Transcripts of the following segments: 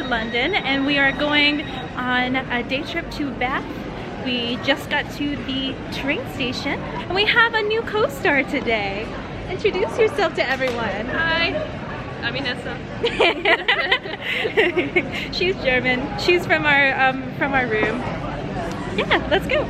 London, and we are going on a day trip to Bath. We just got to the train station, and we have a new co-star today. Introduce yourself to everyone. Hi, I'm Inessa. She's German. She's from our room. Yeah, let's go.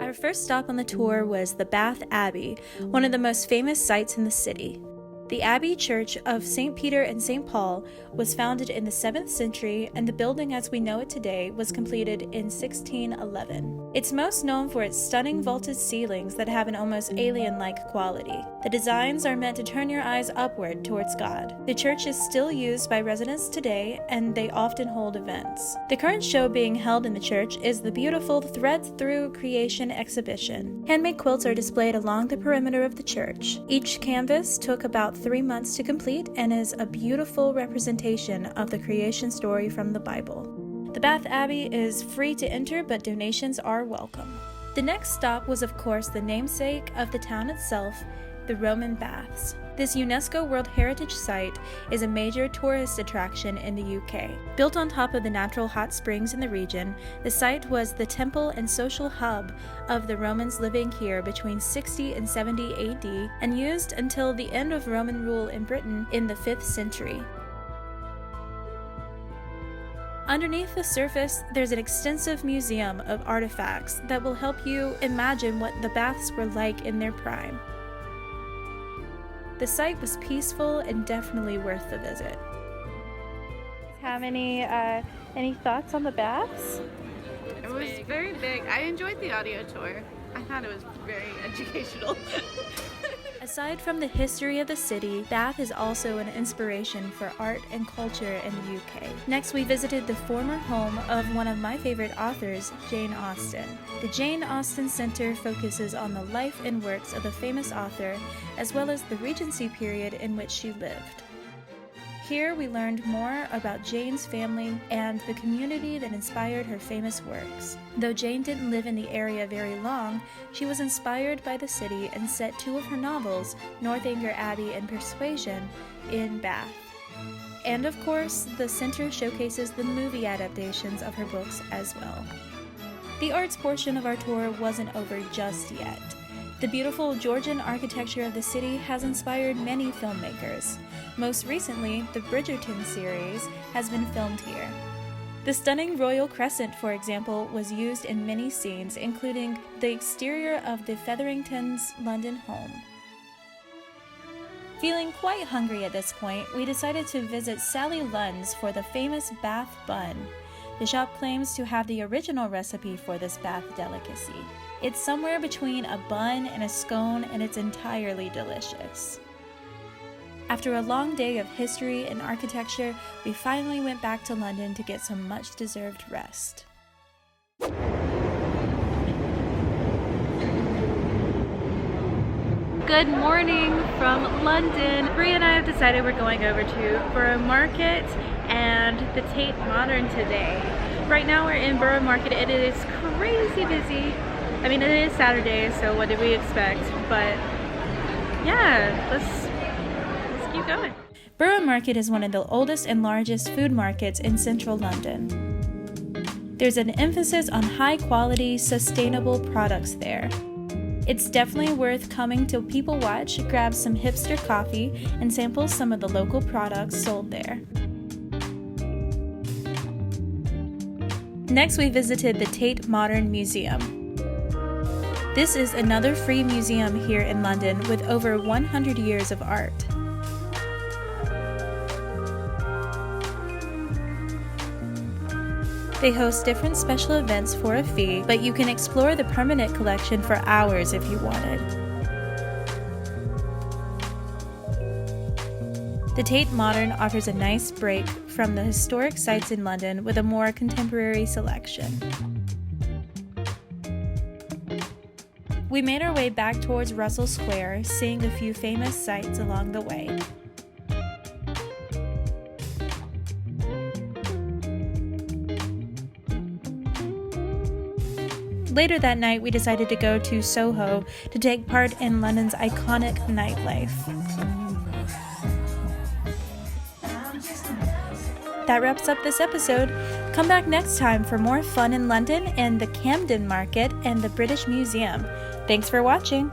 Our first stop on the tour was the Bath Abbey, one of the most famous sites in the city. The Abbey Church of St. Peter and St. Paul was founded in the 7th century, and the building as we know it today was completed in 1611. It's most known for its stunning vaulted ceilings that have an almost alien-like quality. The designs are meant to turn your eyes upward towards God. The church is still used by residents today, and they often hold events. The current show being held in the church is the beautiful Threads Through Creation exhibition. Handmade quilts are displayed along the perimeter of the church. Each canvas took about 3 months to complete and is a beautiful representation of the creation story from the Bible. The Bath Abbey is free to enter, but donations are welcome. The next stop was, of course, the namesake of the town itself, the Roman Baths. This UNESCO World Heritage Site is a major tourist attraction in the UK. Built on top of the natural hot springs in the region, the site was the temple and social hub of the Romans living here between 60 and 70 AD and used until the end of Roman rule in Britain in the 5th century. Underneath the surface, there's an extensive museum of artifacts that will help you imagine what the baths were like in their prime. The site was peaceful and definitely worth the visit. Have any thoughts on the baths? It was very big. I enjoyed the audio tour. I thought it was very educational. Aside from the history of the city, Bath is also an inspiration for art and culture in the UK. Next, we visited the former home of one of my favorite authors, Jane Austen. The Jane Austen Center focuses on the life and works of the famous author, as well as the Regency period in which she lived. Here we learned more about Jane's family and the community that inspired her famous works. Though Jane didn't live in the area very long, she was inspired by the city and set 2 of her novels, Northanger Abbey and Persuasion, in Bath. And of course, the center showcases the movie adaptations of her books as well. The arts portion of our tour wasn't over just yet. The beautiful Georgian architecture of the city has inspired many filmmakers. Most recently, the Bridgerton series has been filmed here. The stunning Royal Crescent, for example, was used in many scenes, including the exterior of the Featheringtons' London home. Feeling quite hungry at this point, we decided to visit Sally Lunn's for the famous Bath bun. The shop claims to have the original recipe for this Bath delicacy. It's somewhere between a bun and a scone, and it's entirely delicious. After a long day of history and architecture, we finally went back to London to get some much-deserved rest. Good morning from London. Brie and I have decided we're going over to Borough Market and the Tate Modern today. Right now we're in Borough Market and it is crazy busy. I mean, it is Saturday, so what did we expect? But yeah, let's keep going. Borough Market is one of the oldest and largest food markets in central London. There's an emphasis on high-quality, sustainable products there. It's definitely worth coming to People Watch, grab some hipster coffee, and sample some of the local products sold there. Next, we visited the Tate Modern Museum. This is another free museum here in London with over 100 years of art. They host different special events for a fee, but you can explore the permanent collection for hours if you wanted. The Tate Modern offers a nice break from the historic sites in London with a more contemporary selection. We made our way back towards Russell Square, seeing a few famous sights along the way. Later that night, we decided to go to Soho to take part in London's iconic nightlife. That wraps up this episode. Come back next time for more fun in London and the Camden Market and the British Museum. Thanks for watching.